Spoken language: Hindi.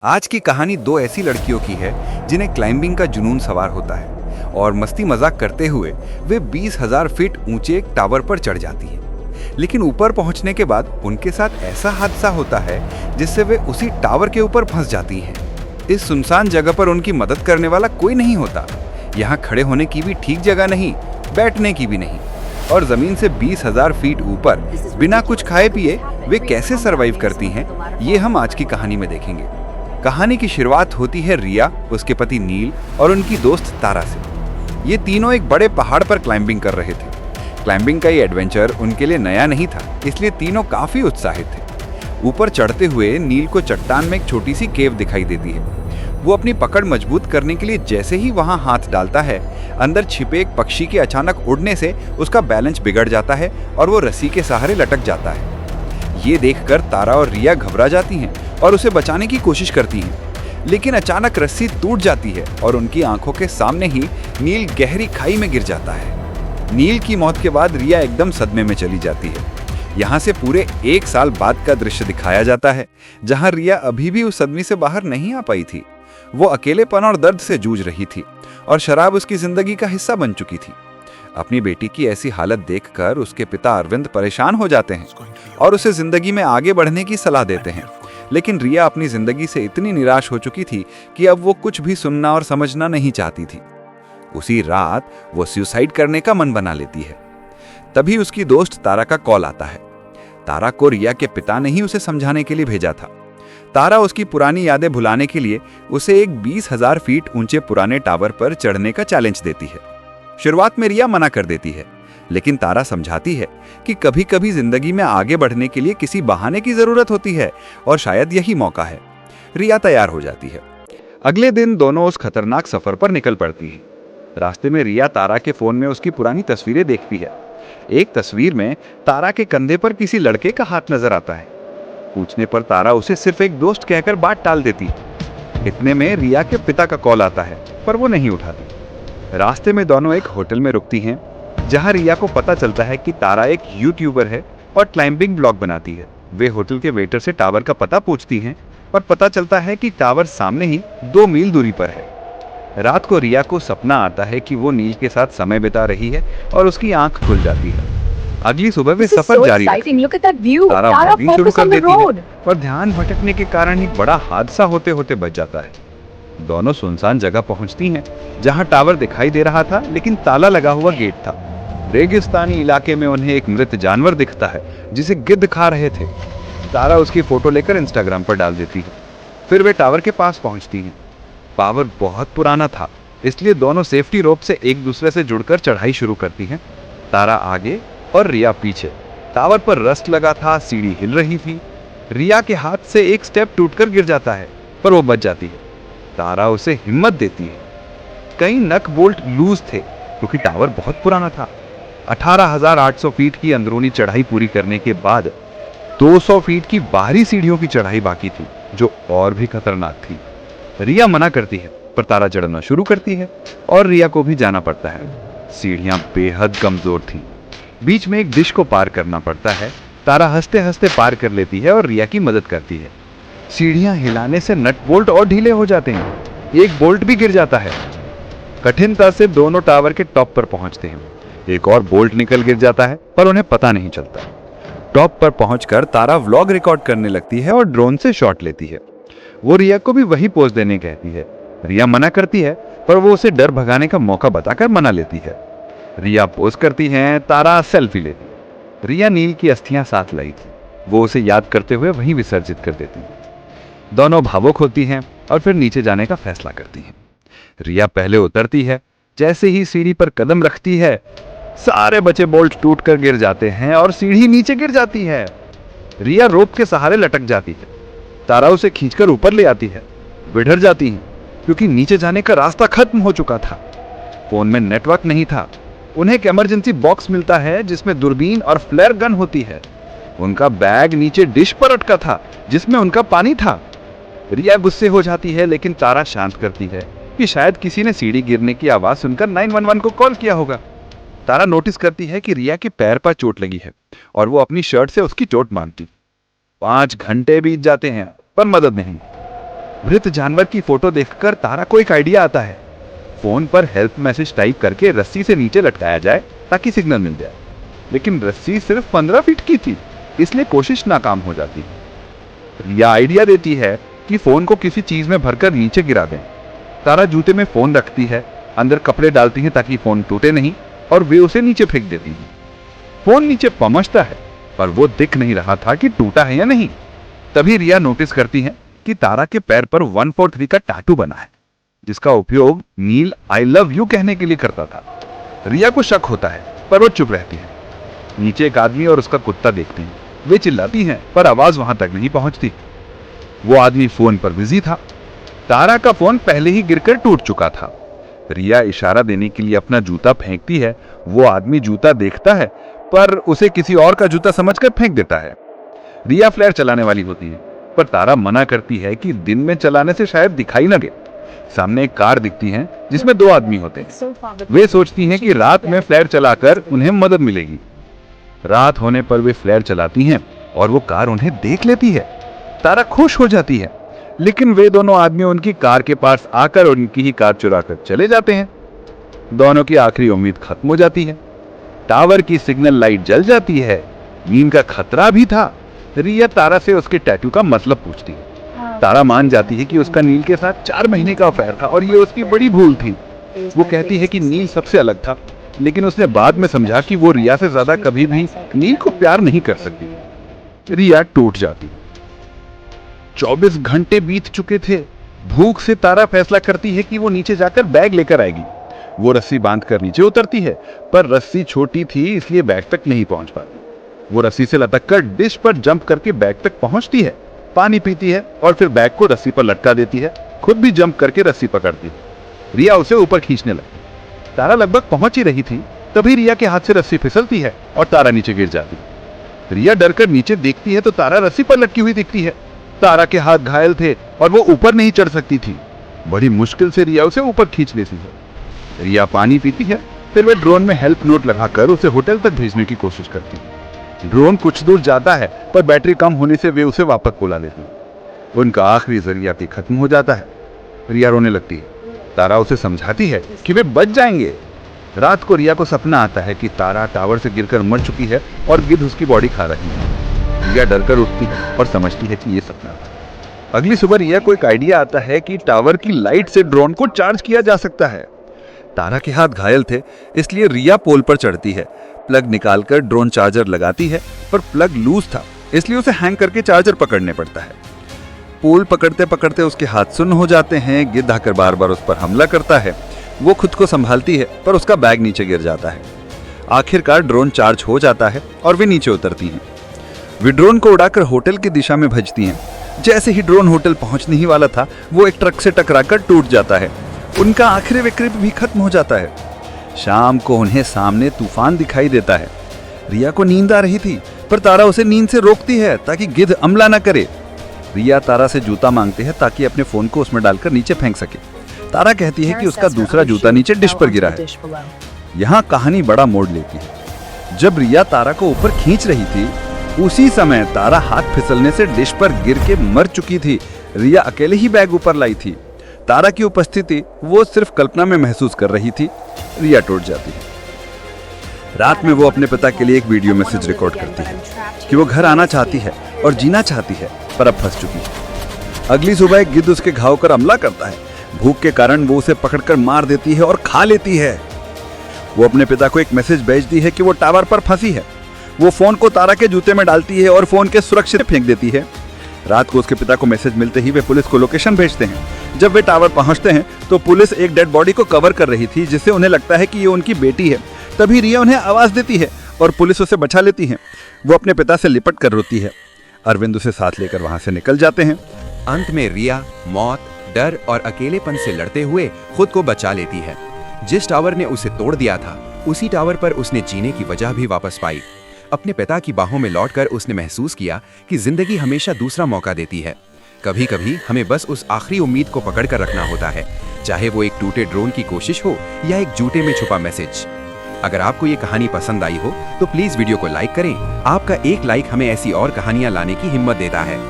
आज की कहानी दो ऐसी लड़कियों की है जिन्हें क्लाइंबिंग का जुनून सवार होता है और मस्ती मजाक करते हुए वे 20,000 फीट ऊंचे एक टावर पर चढ़ जाती हैं। लेकिन ऊपर पहुंचने के बाद उनके साथ ऐसा हादसा होता है जिससे वे उसी टावर के ऊपर फंस जाती हैं। इस सुनसान जगह पर उनकी मदद करने वाला कोई नहीं होता। यहाँ खड़े होने की भी ठीक जगह नहीं, बैठने की भी नहीं, और जमीन से 20,000 फीट ऊपर बिना कुछ खाए पिए वे कैसे सरवाइव करती हैं, ये हम आज की कहानी में देखेंगे। कहानी की शुरुआत होती है रिया, उसके पति नील और उनकी दोस्त तारा से। ये तीनों एक बड़े पहाड़ पर क्लाइंबिंग कर रहे थे। क्लाइंबिंग का ये एडवेंचर उनके लिए नया नहीं था, इसलिए तीनों काफी उत्साहित थे। ऊपर चढ़ते हुए नील को चट्टान में एक छोटी सी केव दिखाई देती है। वो अपनी पकड़ मजबूत करने के लिए जैसे ही वहां हाथ डालता है, अंदर छिपे एक पक्षी के अचानक उड़ने से उसका बैलेंस बिगड़ जाता है और वो रस्सी के सहारे लटक जाता है। ये देखकर तारा और रिया घबरा जाती हैं और उसे बचाने की कोशिश करती हैं, लेकिन अचानक रस्सी टूट जाती है और उनकी आंखों के सामने ही नील गहरी खाई में गिर जाता है। नील की मौत के बाद रिया एकदम सदमे में चली जाती है। यहाँ से पूरे 1 साल बाद का दृश्य दिखाया जाता है, जहाँ रिया अभी भी उस सदमे से बाहर नहीं आ पाई थी। वो अकेलेपन और दर्द से जूझ रही थी और शराब उसकी जिंदगी का हिस्सा बन चुकी थी। अपनी बेटी की ऐसी हालत देखकर उसके पिता अरविंद परेशान हो जाते हैं और उसे जिंदगी में आगे बढ़ने की सलाह देते हैं। लेकिन रिया अपनी जिंदगी से इतनी निराश हो चुकी थी कि अब वो कुछ भी सुनना और समझना नहीं चाहती थी। उसी रात वो सुसाइड करने का मन बना लेती है। तभी उसकी दोस्त तारा का कॉल आता है। तारा को रिया के पिता ने ही उसे समझाने के लिए भेजा था। तारा उसकी पुरानी यादें भुलाने के लिए उसे एक 20,000 फीट ऊंचे पुराने टावर पर चढ़ने का चैलेंज देती है। शुरुआत में रिया मना कर देती है, लेकिन तारा समझाती है कि कभी कभी जिंदगी में आगे बढ़ने के लिए किसी बहाने की जरूरत होती है और शायद यही मौका है। रिया तैयार हो जाती है। अगले दिन दोनों उस खतरनाक सफर पर निकल पड़ती हैं। रास्ते में रिया तारा के फोन में उसकी पुरानी तस्वीरें देखती है। एक तस्वीर में तारा के कंधे पर किसी लड़के का हाथ नजर आता है। पूछने पर तारा उसे सिर्फ एक दोस्त कहकर बात टाल देती है। इतने में रिया के पिता का कॉल आता है, पर वो नहीं उठाती। रास्ते में दोनों एक होटल में रुकती हैं, जहां रिया को पता चलता है कि तारा एक यूट्यूबर है और क्लाइंबिंग ब्लॉग बनाती है। वे होटल के वेटर से टावर का पता पूछती हैं और पता चलता है कि टावर सामने ही 2 मील दूरी पर है। रात को रिया को सपना आता है कि वो नील के साथ समय बिता रही है और उसकी आंख खुल जाती है। अगली सुबह वे सफर जारी रखती हैं। तारा ब्लॉगिंग शुरू कर देती है, पर ध्यान भटकने के कारण एक बड़ा हादसा होते होते बच जाता है। दोनों सुनसान जगह पहुंचती हैं, जहां टावर दिखाई दे रहा था, लेकिन ताला लगा हुआ गेट था। रेगिस्तानी इलाके में उन्हें एक मृत जानवर दिखता है जिसे गिद्ध खा रहे थे। तारा उसकी फोटो लेकर इंस्टाग्राम पर डाल देती है। फिर वे टावर के पास पहुंचती हैं। टावर बहुत पुराना था, इसलिए दोनों सेफ्टी रोप से एक दूसरे से जुड़कर चढ़ाई शुरू करती हैं। तारा आगे और रिया पीछे। टावर पर रस्ट लगा था, सीढ़ी हिल रही थी। रिया के हाथ से एक स्टेप टूटकर गिर जाता है, पर वो बच जाती है। तारा उसे हिम्मत देती है। कई नट बोल्ट लूज थे क्योंकि टावर बहुत पुराना था। 18,800 फीट की अंदरूनी चढ़ाई पूरी करने के बाद 200 फीट की बाहरी सीढ़ियों की चढ़ाई बाकी थी, जो और भी खतरनाक थी। रिया मना करती है, पर तारा चढ़ना शुरू करती है और रिया को भी जाना पड़ता है। सीढ़ियां बेहद कमजोर थी। बीच में एक डिश को पार करना पड़ता है। तारा हंसते हंसते पार कर लेती है और रिया की मदद करती है। सीढ़ियां हिलाने से नट बोल्ट और ढीले हो जाते हैं। एक बोल्ट भी गिर जाता है। कठिनता से दोनों टावर के टॉप पर पहुंचते हैं। एक और बोल्ट निकल गिर जाता है, पर उन्हें पता नहीं चलता। टॉप पर पहुंचकर तारा व्लॉग रिकॉर्ड करने लगती है और ड्रोन से शॉट लेती है। वो रिया को भी वही पोज देने कहती है। रिया मना करती है, पर वो उसे डर भगाने का मौका बताकर मना लेती है। रिया पोज करती है, तारा सेल्फी लेती है। रिया नील की अस्थियां साथ लाई थी, वो उसे याद करते हुए वहीं विसर्जित कर देती है। दोनों भावुक होती हैं और फिर नीचे जाने का फैसला करती हैं। रिया पहले उतरती है। जैसे ही सीढ़ी पर कदम रखती है, सारे बचे बोल्ट टूटकर गिर जाते हैं और सीढ़ी नीचे गिर जाती है। रिया रोप के सहारे लटक जाती है। तारा उसे खींचकर ऊपर ले आती है। वे डर जाती हैं क्योंकि नीचे जाने का रास्ता खत्म हो चुका था। फोन में नेटवर्क नहीं था। उन्हें एक इमरजेंसी बॉक्स मिलता है जिसमें दूरबीन और फ्लेयर गन होती है। उनका बैग नीचे डिश पर अटका था जिसमें उनका पानी था। रिया गुस्से हो जाती है, लेकिन तारा शांत करती है कि शायद किसी ने सीढ़ी गिरने की आवाज सुनकर 911 को कॉल किया होगा। तारा नोटिस करती है कि रिया के पैर पर चोट लगी है और वो अपनी शर्ट से उसकी चोट मानती। 5 घंटे बीत जाते हैं, पर मदद नहीं। मृत जानवर की फोटो देखकर तारा को एक आइडिया आता है। फोन पर हेल्प मैसेज टाइप करके रस्सी से नीचे लटकाया जाए ताकि सिग्नल मिल जाए, लेकिन रस्सी सिर्फ 15 फीट की थी, इसलिए कोशिश नाकाम हो जाती। रिया आइडिया देती है कि फोन को किसी चीज में भरकर नीचे गिरा दें। तारा जूते में फोन रखती है, अंदर कपड़े डालती है ताकि फोन टूटे नहीं, और वे उसे नीचे फेंक देती है। फोन नीचे पहुंचता है, पर वो दिख नहीं रहा था कि टूटा है या नहीं। तभी रिया नोटिस करती है कि तारा के पैर पर 143 का टैटू बना है, जिसका उपयोग नील आई लव यू कहने के लिए करता था। रिया को शक होता है, पर वो चुप रहती है। नीचे एक आदमी और उसका कुत्ता देखते हैं। वे चिल्लाती हैं, पर आवाज वहां तक नहीं पहुंचती। वो आदमी फोन पर बिजी था। तारा का फोन पहले ही गिरकर टूट चुका था। रिया इशारा देने के लिए अपना जूता फेंकती है। वो आदमी जूता देखता है, पर उसे किसी और का जूता समझकर फेंक देता है। रिया फ्लेयर चलाने वाली होती है, पर तारा मना करती है कि दिन में चलाने से शायद दिखाई न दे। सामने एक कार दिखती है जिसमें 2 आदमी होते हैं। वे सोचती हैं कि रात में फ्लेयर चलाकर उन्हें मदद मिलेगी। रात होने पर वे फ्लेयर चलाती हैं और वो कार उन्हें देख लेती है। तारा खुश हो जाती है, लेकिन वे दोनों आदमी उनकी कार के पास आकर उनकी ही कार चुराकर चले जाते हैं। दोनों की आखिरी उम्मीद खत्म हो जाती है। टावर की सिग्नल लाइट जल जाती है। नींद का खतरा भी था। रिया तारा से उसके टैटू का मतलब पूछती है। तारा मान जाती है कि उसका नील के साथ 4 महीने का अफेयर था और ये उसकी बड़ी भूल थी। वो कहती है कि नील सबसे अलग था, लेकिन उसने बाद में समझा कि वो रिया से ज्यादा कभी भी नील को प्यार नहीं कर सकती। रिया टूट जाती। 24 घंटे बीत चुके थे। भूख से तारा फैसला करती है कि वो नीचे जाकर बैग लेकर आएगी। वो रस्सी बांधकर नीचे उतरती है, पर रस्सी छोटी थी इसलिए बैग तक नहीं पहुंच पाती। वो रस्सी से लटककर डिश पर जंप करके बैग तक पहुंचती है, पानी पीती है और फिर बैग को रस्सी पर लटका देती है। खुद भी जंप करके रस्सी पकड़ती है। रिया उसे ऊपर खींचने लगती। तारा लगभग पहुंच ही रही थी, तभी रिया के हाथ से रस्सी फिसलती है और तारा नीचे गिर जाती है। रिया डरकर नीचे देखती है तो तारा रस्सी पर लटकी हुई दिखती है। तारा के हाथ घायल थे और वो ऊपर नहीं चढ़ सकती थी। बड़ी मुश्किल से रिया उसे ऊपर खींच लेती है। रिया पानी पीती है, फिर वे ड्रोन में हेल्प नोट लगाकर उसे होटल तक भेजने की कोशिश करती है। ड्रोन कुछ दूर जाता है, पर बैटरी कम होने से वे उसे वापस बुला लेती है। उनका आखिरी जरिया भी खत्म हो जाता है। रिया रोने लगती है। तारा उसे समझाती है कि वे बच जाएंगे। रात को रिया को सपना आता है कि तारा टावर से गिरकर मर चुकी है और गिद्ध उसकी बॉडी खा रही है। रिया डरकर उठती है और समझती है कि ये सपना था। अगली सुबह रिया को एक आइडिया आता है कि टावर की लाइट से ड्रोन को चार्ज किया जा सकता है। तारा के हाथ घायल थे, इसलिए रिया पोल पर चढ़ती है। प्लग निकालकर ड्रोन चार्जर लगाती है, पर प्लग लूज था, इसलिए उसे हैंग करके चार्जर पकड़ने पड़ता है। पोल पकड़ते पकड़ते उसके हाथ सुन्न हो जाते हैं। गिद्ध आकर बार बार उस पर हमला करता है। वो खुद को संभालती है, पर उसका बैग नीचे गिर जाता है। आखिरकार ड्रोन चार्ज हो जाता है और वे नीचे उतरती हैं। वे ड्रोन को उड़ाकर होटल की दिशा में भजती हैं। जैसे ही ड्रोन होटल पहुंचने ही वाला था, वो एक ट्रक से टकराकर टूट जाता है। उनका आखिरी विकल्प भी खत्म हो जाता है। शाम को उन्हें सामने तूफान दिखाई देता है। रिया को नींद आ रही थी, पर तारा उसे नींद से रोकती है ताकि गिद्ध हमला न करे। रिया तारा से जूता मांगती है ताकि अपने फोन को उसमें डालकर नीचे फेंक सके। तारा कहती है कि उसका दूसरा जूता नीचे डिश पर गिरा है। यहाँ कहानी बड़ा मोड़ लेती है। जब रिया तारा को ऊपर खींच रही थी, उसी समय तारा हाथ फिसलने से डिश पर गिर के मर चुकी थी। रिया अकेले ही बैग ऊपर लाई थी। तारा की उपस्थिति वो सिर्फ कल्पना में महसूस कर रही थी। रिया टूट जाती है। रात में वो अपने पिता के लिए एक वीडियो मैसेज रिकॉर्ड करती है कि वो घर आना चाहती है और जीना चाहती है, पर अब फंस चुकी है। अगली सुबह एक गिद्ध उसके घाव पर हमला करता है। भूख के कारण वो उसे पकड़कर मार देती है और खा लेती है। वो अपने पिता को एक मैसेज भेजती है कि वो टावर पर फंसी है। वो फोन को तारा के जूते में डालती है और फोन के सुरक्षित फेंक देती है। रात को उसके पिता को मैसेज मिलते ही वे पुलिस को लोकेशन भेजते हैं। जब वे टावर पहुंचते हैं तो पुलिस एक डेड बॉडी को कवर कर रही थी, जिससे उन्हें लगता है कि ये उनकी बेटी है। तभी रिया उन्हें आवाज देती है और पुलिस उसे बचा लेती है। वो अपने पिता से लिपट कर रोती है। अरविंद उसे साथ लेकर वहां से निकल जाते हैं। अंत में रिया मौत, डर और अकेलेपन से लड़ते हुए खुद को बचा लेती है। जिस टावर ने उसे तोड़ दिया था, उसी टावर पर उसने जीने की वजह भी वापस पाई। अपने पिता की बाहों में लौटकर उसने महसूस किया कि जिंदगी हमेशा दूसरा मौका देती है। कभी कभी हमें बस उस आखिरी उम्मीद को पकड़ कर रखना होता है, चाहे वो एक टूटे ड्रोन की कोशिश हो या एक जूते में छुपा मैसेज। अगर आपको ये कहानी पसंद आई हो तो प्लीज वीडियो को लाइक करें। आपका एक लाइक हमें ऐसी और कहानियां लाने की हिम्मत देता है।